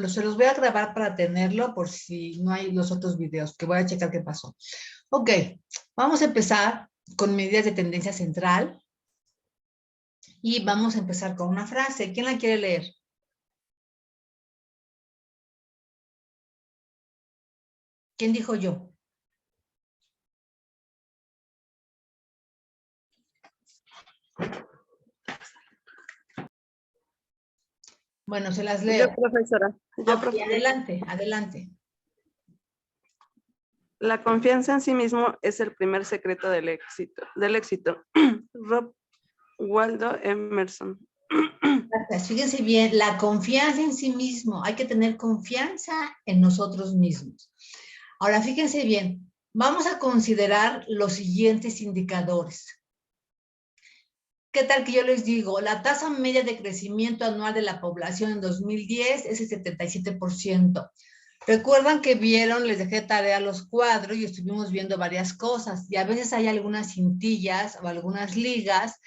se los voy a grabar para tenerlo por si no hay los otros videos, que voy a checar qué pasó. Ok, vamos a empezar con medidas de tendencia central y vamos a empezar con una frase. ¿Quién la quiere leer? ¿Quién dijo yo? Bueno, se las leo. Yo, profesora. Yo, Ok, adelante, adelante. La confianza en sí mismo es el primer secreto del éxito. Rob Waldo Emerson. Gracias. Fíjense bien, la confianza en sí mismo. Hay que tener confianza en nosotros mismos. Ahora, fíjense bien, vamos a considerar los siguientes indicadores. ¿Qué tal que yo les digo? La tasa media de crecimiento anual de la población en 2010 es el 77%. Recuerdan que vieron, les dejé tarea los cuadros y estuvimos viendo varias cosas. Y a veces hay algunas cintillas o algunas ligas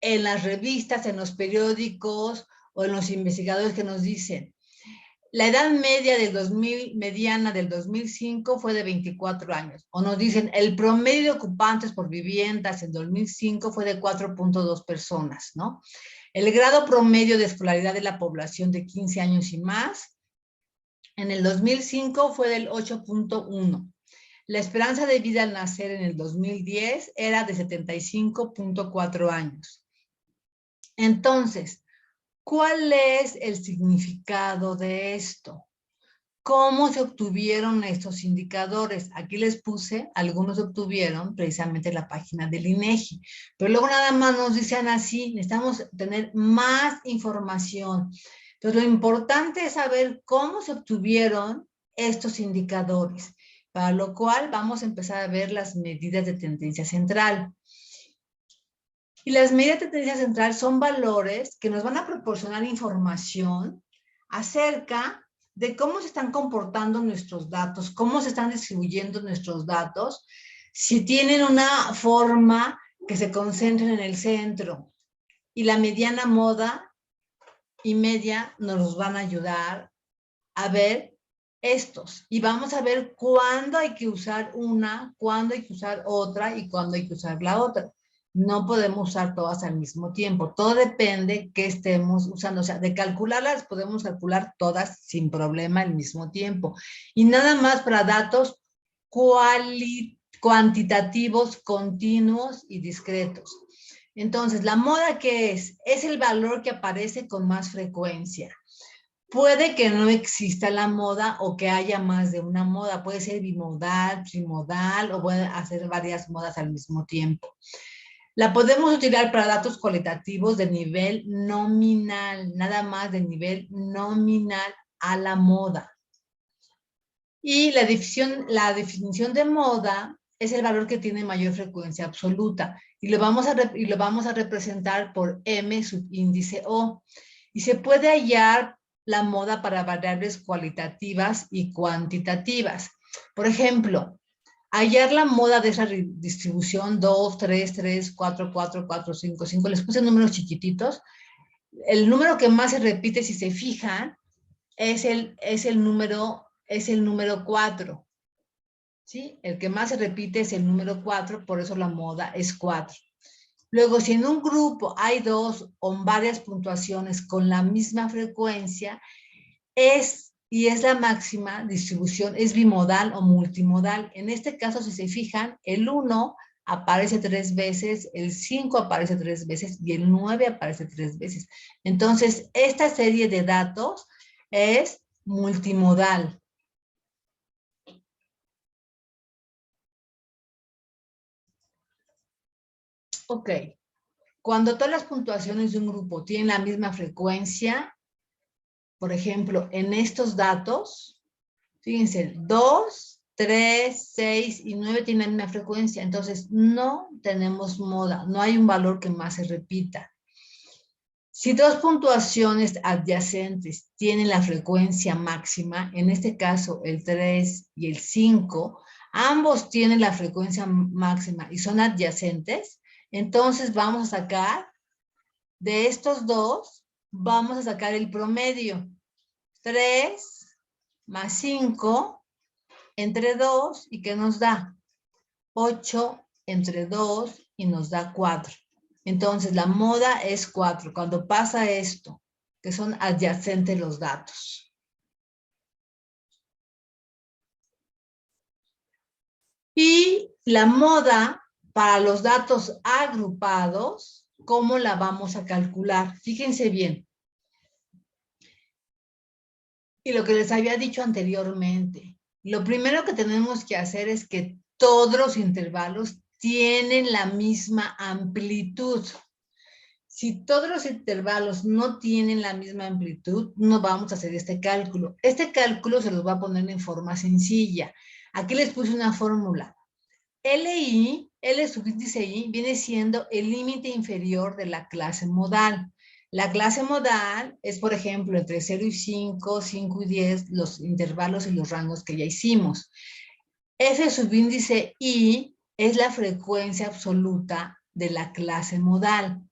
en las revistas, en los periódicos o en los investigadores que nos dicen, la edad media mediana del 2005 fue de 24 años. O nos dicen, el promedio de ocupantes por viviendas en 2005 fue de 4.2 personas, ¿no? El grado promedio de escolaridad de la población de 15 años y más, en el 2005 fue del 8.1. La esperanza de vida al nacer en el 2010 era de 75.4 años. Entonces, ¿cuál es el significado de esto? ¿Cómo se obtuvieron estos indicadores? Aquí les puse, algunos se obtuvieron precisamente en la página del INEGI, pero luego nada más nos dicen así, necesitamos tener más información. Entonces, lo importante es saber cómo se obtuvieron estos indicadores, para lo cual vamos a empezar a ver las medidas de tendencia central. Y las medidas de tendencia central son valores que nos van a proporcionar información acerca de cómo se están comportando nuestros datos, cómo se están distribuyendo nuestros datos, si tienen una forma que se concentren en el centro. Y la mediana moda y media nos van a ayudar a ver estos. Y vamos a ver cuándo hay que usar una, cuándo hay que usar otra y cuándo hay que usar la otra. No podemos usar todas al mismo tiempo. Todo depende que estemos usando. O sea, de calcularlas podemos calcular todas sin problema al mismo tiempo. Y nada más para datos cuantitativos, continuos y discretos. Entonces, ¿la moda qué es? Es el valor que aparece con más frecuencia. Puede que no exista la moda o que haya más de una moda. Puede ser bimodal, trimodal o puede hacer varias modas al mismo tiempo. La podemos utilizar para datos cualitativos de nivel nominal, nada más de nivel nominal a la moda. Y la definición de moda es el valor que tiene mayor frecuencia absoluta y lo vamos a representar por M subíndice O. Y se puede hallar la moda para variables cualitativas y cuantitativas. Por ejemplo, hallar la moda de esa distribución 2, 3, 3, 4, 4, 4, 5, 5. Les puse números chiquititos. El número que más se repite, si se fijan, es el número 4. ¿Sí? El que más se repite es el número 4, por eso la moda es 4. Luego, si en un grupo hay 2 o varias puntuaciones con la misma frecuencia, es la máxima distribución, es bimodal o multimodal. En este caso, si se fijan, el 1 aparece 3 veces, el 5 aparece 3 veces y el 9 aparece 3 veces. Entonces, esta serie de datos es multimodal. Ok. Cuando todas las puntuaciones de un grupo tienen la misma frecuencia, por ejemplo, en estos datos, fíjense, 2, 3, 6 y 9 tienen la misma frecuencia, entonces no tenemos moda, no hay un valor que más se repita. Si dos puntuaciones adyacentes tienen la frecuencia máxima, en este caso el 3 y el 5, ambos tienen la frecuencia máxima y son adyacentes, entonces vamos a sacar de estos dos, vamos a sacar el promedio. 3 más 5 entre 2, ¿y qué nos da? 8 entre 2 y nos da 4. Entonces, la moda es 4. Cuando pasa esto, que son adyacentes los datos. Y la moda para los datos agrupados, ¿cómo la vamos a calcular? Fíjense bien. Y lo que les había dicho anteriormente, lo primero que tenemos que hacer es que todos los intervalos tienen la misma amplitud. Si todos los intervalos no tienen la misma amplitud, no vamos a hacer este cálculo. Este cálculo se los voy a poner en forma sencilla. Aquí les puse una fórmula. L subíndice I viene siendo el límite inferior de la clase modal. La clase modal es, por ejemplo, entre 0 y 5, 5 y 10, los intervalos y los rangos que ya hicimos. F subíndice I es la frecuencia absoluta de la clase modal.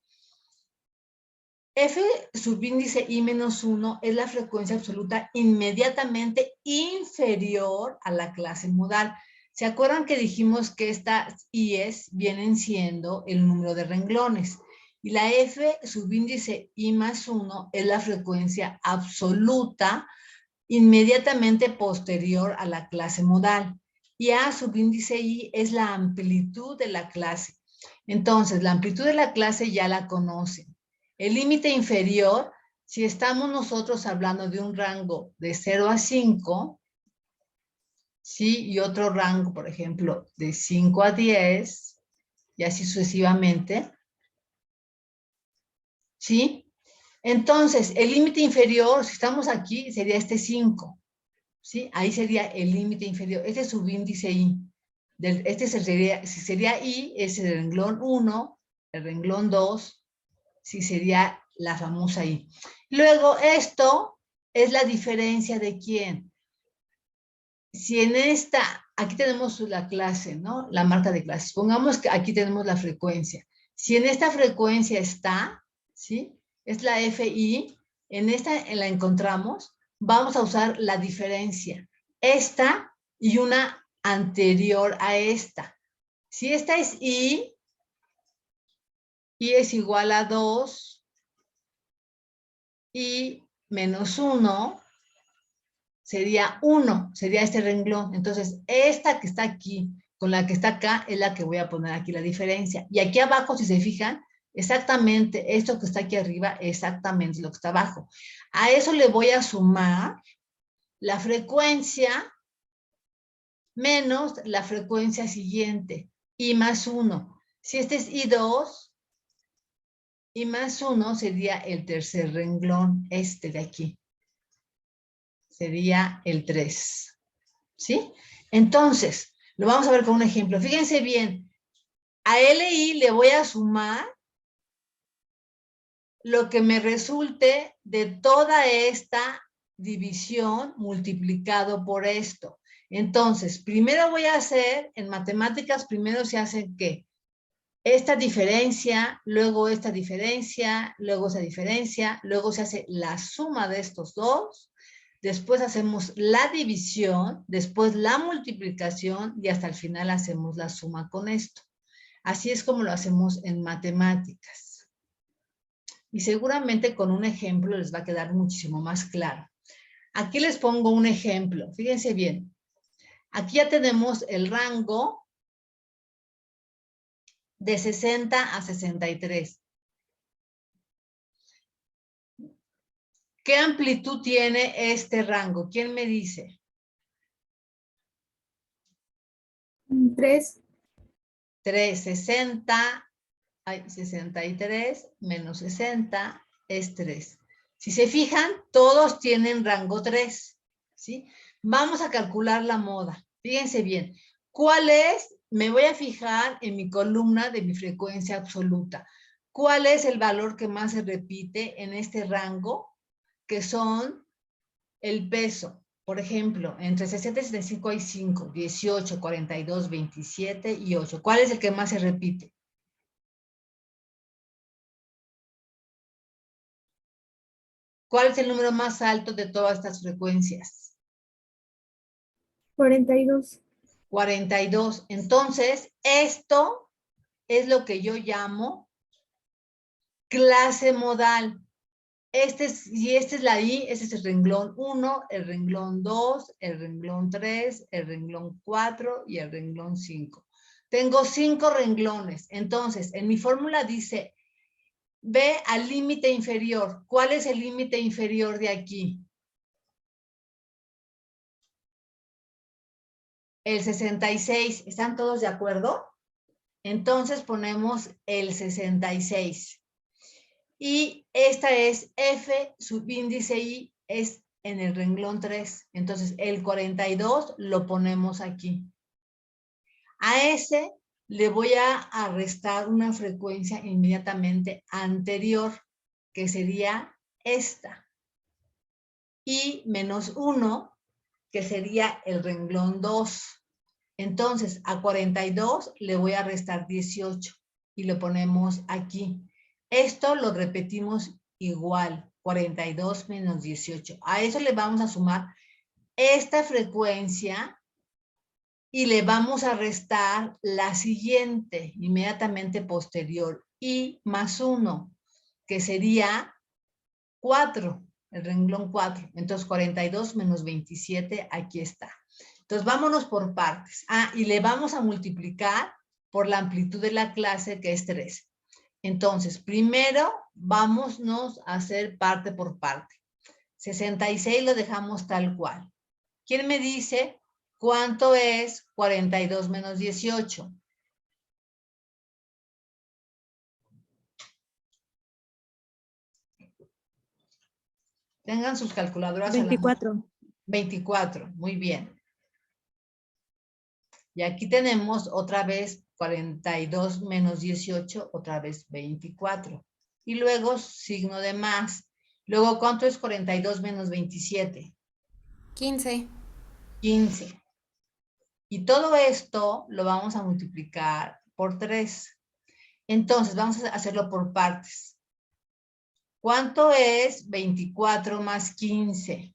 F subíndice I menos 1 es la frecuencia absoluta inmediatamente inferior a la clase modal. ¿Se acuerdan que dijimos que estas IES vienen siendo el número de renglones? Y la F subíndice I más 1 es la frecuencia absoluta inmediatamente posterior a la clase modal. Y A subíndice I es la amplitud de la clase. Entonces, la amplitud de la clase ya la conocen. El límite inferior, si estamos nosotros hablando de un rango de 0 a 5, ¿sí? Y otro rango, por ejemplo, de 5 a 10, y así sucesivamente, ¿sí? Entonces, el límite inferior, si estamos aquí, sería este 5, ¿sí? Ahí sería el límite inferior. Este es subíndice I. Este sería I, es el renglón 1, el renglón 2, si sería la famosa I. Luego, esto es la diferencia de quién. Si en esta, aquí tenemos la clase, ¿no? La marca de clases. Pongamos que aquí tenemos la frecuencia. Si en esta frecuencia está, ¿sí? Es la FI, en esta la encontramos, vamos a usar la diferencia. Esta y una anterior a esta. Si esta es I es igual a 2, y menos 1 sería 1, sería este renglón. Entonces, esta que está aquí con la que está acá es la que voy a poner aquí la diferencia. Y aquí abajo, si se fijan, exactamente esto que está aquí arriba, exactamente lo que está abajo. A eso le voy a sumar la frecuencia menos la frecuencia siguiente, I más 1. Si este es I2, I más 1 sería el tercer renglón, este de aquí. Sería el 3. ¿Sí? Entonces, lo vamos a ver con un ejemplo. Fíjense bien, a LI le voy a sumar lo que me resulte de toda esta división multiplicado por esto. Entonces, primero voy a hacer, en matemáticas, primero se hace ¿qué? Esta diferencia, luego esta diferencia, luego esa diferencia, luego se hace la suma de estos dos, después hacemos la división, después la multiplicación y hasta el final hacemos la suma con esto. Así es como lo hacemos en matemáticas. Y seguramente con un ejemplo les va a quedar muchísimo más claro. Aquí les pongo un ejemplo. Fíjense bien. Aquí ya tenemos el rango de 60 a 63. ¿Qué amplitud tiene este rango? ¿Quién me dice? 3. 3, 60, 63 menos 60 es 3. Si se fijan, todos tienen rango 3, ¿sí? Vamos a calcular la moda. Fíjense bien. ¿Cuál es? Me voy a fijar en mi columna de mi frecuencia absoluta. ¿Cuál es el valor que más se repite en este rango? Que son el peso. Por ejemplo, entre 60 y 65 hay 5, 18, 42, 27 y 8. ¿Cuál es el que más se repite? ¿Cuál es el número más alto de todas estas frecuencias? 42. 42. Entonces, esto es lo que yo llamo clase modal. Si esta es la I, este es el renglón 1, el renglón 2, el renglón 3, el renglón 4 y el renglón 5. Tengo 5 renglones. Entonces, en mi fórmula dice, ve al límite inferior. ¿Cuál es el límite inferior de aquí? El 66. ¿Están todos de acuerdo? Entonces ponemos el 66. Y esta es F, subíndice I, es en el renglón 3. Entonces, el 42 lo ponemos aquí. A ese le voy a restar una frecuencia inmediatamente anterior, que sería esta. Y menos 1, que sería el renglón 2. Entonces, a 42 le voy a restar 18 y lo ponemos aquí. Esto lo repetimos igual, 42 menos 18. A eso le vamos a sumar esta frecuencia y le vamos a restar la siguiente, inmediatamente posterior, y más 1, que sería 4, el renglón 4. Entonces, 42 menos 27, aquí está. Entonces, vámonos por partes. Y le vamos a multiplicar por la amplitud de la clase, que es 3. Entonces, primero, vámonos a hacer parte por parte. 66 lo dejamos tal cual. ¿Quién me dice cuánto es 42 menos 18? Tengan sus calculadoras a la mano. 24. 24, muy bien. Y aquí tenemos otra vez 42 menos 18, otra vez 24. Y luego signo de más. Luego, ¿cuánto es 42 menos 27? 15. 15. Y todo esto lo vamos a multiplicar por 3. Entonces, vamos a hacerlo por partes. ¿Cuánto es 24 más 15?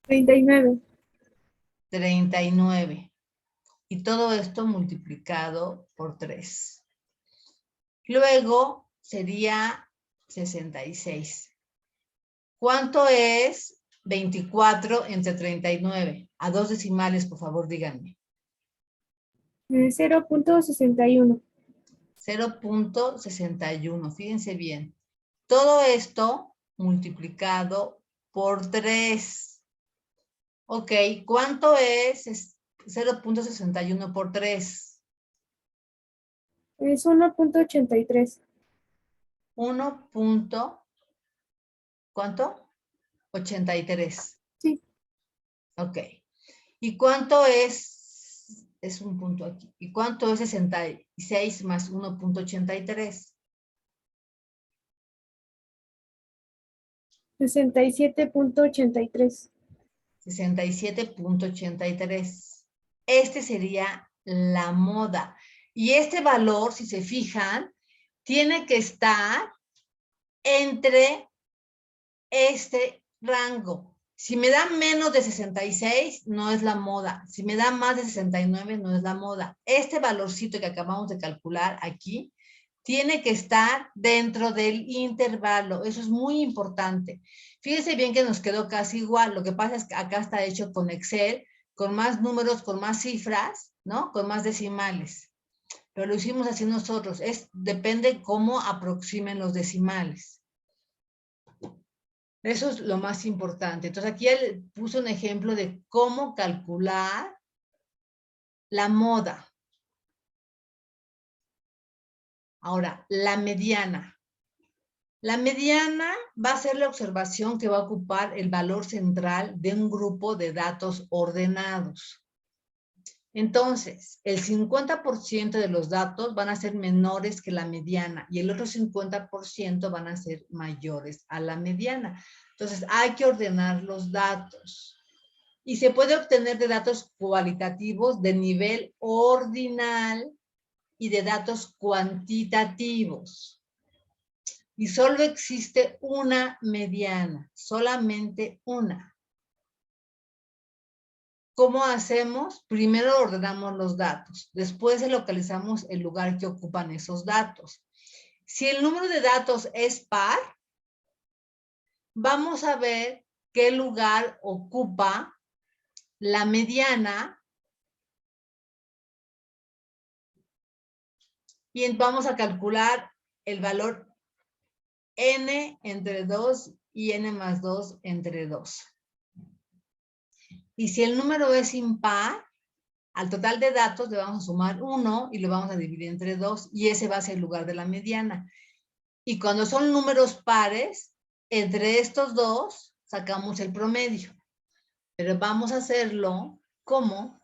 39. 39. Y todo esto multiplicado por 3. Luego sería 66. ¿Cuánto es 24 entre 39? A 2 decimales, por favor, díganme. 0.61. 0.61. Fíjense bien. Todo esto multiplicado por 3. Ok, ¿cuánto es 0.61 por 3? Es 1.83. 1. ¿Cuánto? 83. Sí. Ok. ¿Y cuánto es? Es un punto aquí. ¿Y cuánto es 66 más 1.83? 67.83. 67.83. Este sería la moda. Y este valor, si se fijan, tiene que estar entre este rango. Si me da menos de 66, no es la moda. Si me da más de 69, no es la moda. Este valorcito que acabamos de calcular aquí tiene que estar dentro del intervalo. Eso es muy importante. Fíjense bien que nos quedó casi igual. Lo que pasa es que acá está hecho con Excel, con más números, con más cifras, ¿no? Con más decimales. Pero lo hicimos así nosotros. Depende cómo aproximen los decimales. Eso es lo más importante. Entonces, aquí él puso un ejemplo de cómo calcular la moda. Ahora, la mediana. La mediana va a ser la observación que va a ocupar el valor central de un grupo de datos ordenados. Entonces, el 50% de los datos van a ser menores que la mediana y el otro 50% van a ser mayores a la mediana. Entonces, hay que ordenar los datos. Y se puede obtener de datos cualitativos de nivel ordinal y de datos cuantitativos. y solo existe una mediana, solamente una. ¿Cómo hacemos? Primero ordenamos los datos, después localizamos el lugar que ocupan esos datos. Si el número de datos es par, vamos a ver qué lugar ocupa la mediana y vamos a calcular el valor n entre 2 y n más 2 entre 2. Y si el número es impar, al total de datos le vamos a sumar 1 y lo vamos a dividir entre 2 y ese va a ser el lugar de la mediana. Y cuando son números pares, entre estos dos sacamos el promedio. Pero vamos a hacerlo como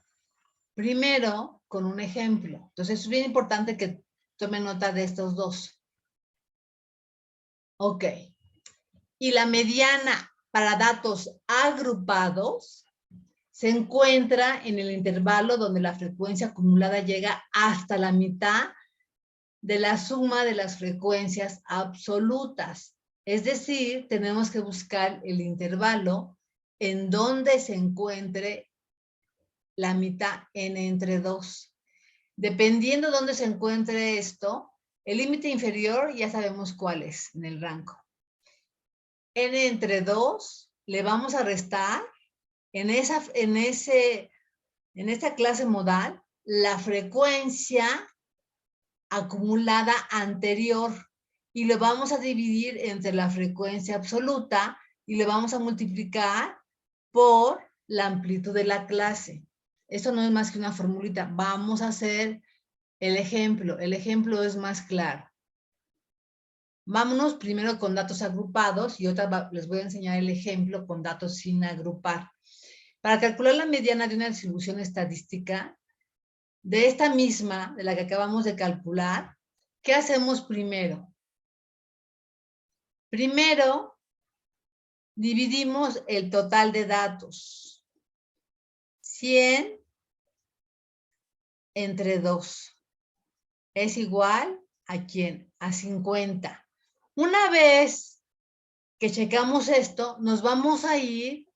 primero con un ejemplo. Entonces es bien importante que tomen nota de estos dos. Ok. Y la mediana para datos agrupados se encuentra en el intervalo donde la frecuencia acumulada llega hasta la mitad de la suma de las frecuencias absolutas. Es decir, tenemos que buscar el intervalo en donde se encuentre la mitad n entre 2. Dependiendo de dónde se encuentre esto, el límite inferior ya sabemos cuál es en el rango. N entre 2 le vamos a restar en esta clase modal la frecuencia acumulada anterior y lo vamos a dividir entre la frecuencia absoluta y le vamos a multiplicar por la amplitud de la clase. Esto no es más que una formulita. Vamos a hacer el ejemplo. El ejemplo es más claro. Vámonos primero con datos agrupados y otra les voy a enseñar el ejemplo con datos sin agrupar. Para calcular la mediana de una distribución estadística, de esta misma, de la que acabamos de calcular, ¿qué hacemos primero? Primero, dividimos el total de datos. 100 entre 2 es igual ¿a quién? A 50. Una vez que checamos esto, nos vamos a ir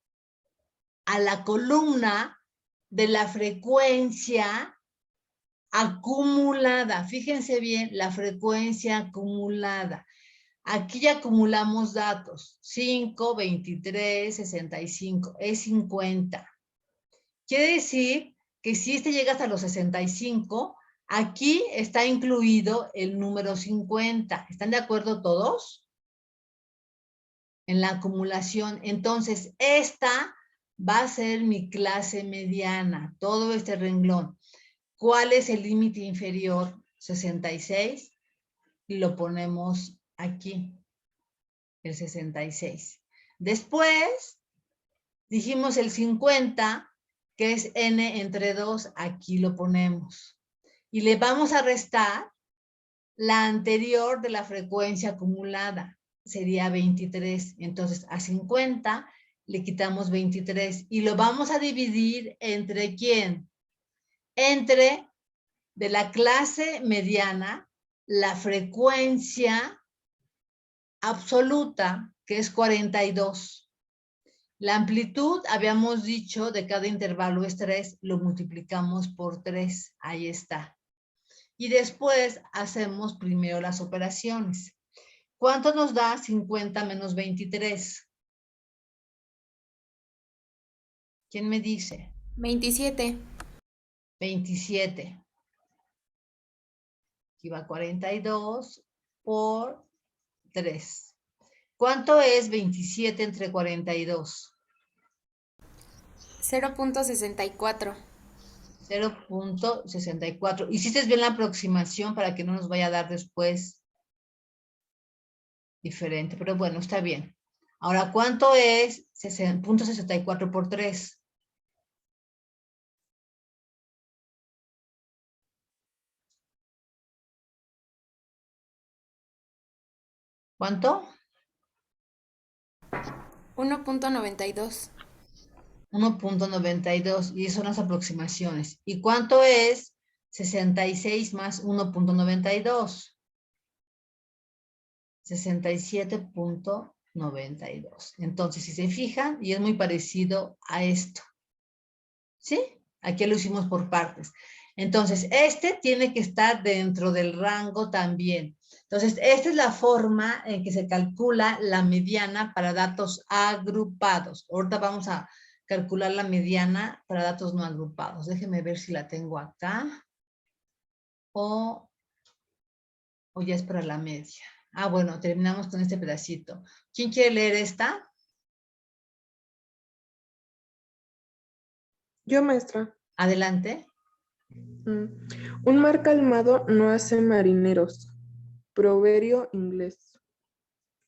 a la columna de la frecuencia acumulada. Fíjense bien, la frecuencia acumulada. Aquí ya acumulamos datos. 5, 23, 65. Es 50. Quiere decir que si este llega hasta los 65, aquí está incluido el número 50. ¿Están de acuerdo todos? En la acumulación. Entonces, esta va a ser mi clase mediana. Todo este renglón. ¿Cuál es el límite inferior? 66. Y lo ponemos aquí. El 66. Después, dijimos el 50, que es n entre 2. Aquí lo ponemos. Y le vamos a restar la anterior de la frecuencia acumulada. Sería 23. Entonces, a 50 le quitamos 23. Y lo vamos a dividir entre ¿quién? Entre de la clase mediana, la frecuencia absoluta, que es 42. La amplitud, habíamos dicho, de cada intervalo es 3, lo multiplicamos por 3. Ahí está. Y después hacemos primero las operaciones. ¿Cuánto nos da 50 menos 23? ¿Quién me dice? 27. 27. Aquí va 42 por 3. ¿Cuánto es 27 entre 42? 0.64. 0.64. Hiciste bien la aproximación para que no nos vaya a dar después diferente, pero bueno, está bien. Ahora, ¿cuánto es 0.64 por 3? ¿Cuánto? 1.92. 1.92 y son las aproximaciones. ¿Y cuánto es 66 más 1.92? 67.92. Entonces, si se fijan, y es muy parecido a esto. ¿Sí? Aquí lo hicimos por partes. Entonces, este tiene que estar dentro del rango también. Entonces, esta es la forma en que se calcula la mediana para datos agrupados. Ahorita vamos a calcular la mediana para datos no agrupados. Déjenme ver si la tengo acá. O ya es para la media. Ah, bueno, terminamos con este pedacito. ¿Quién quiere leer esta? Yo, maestra. Adelante. Un mar calmado no hace marineros. Proverbio inglés.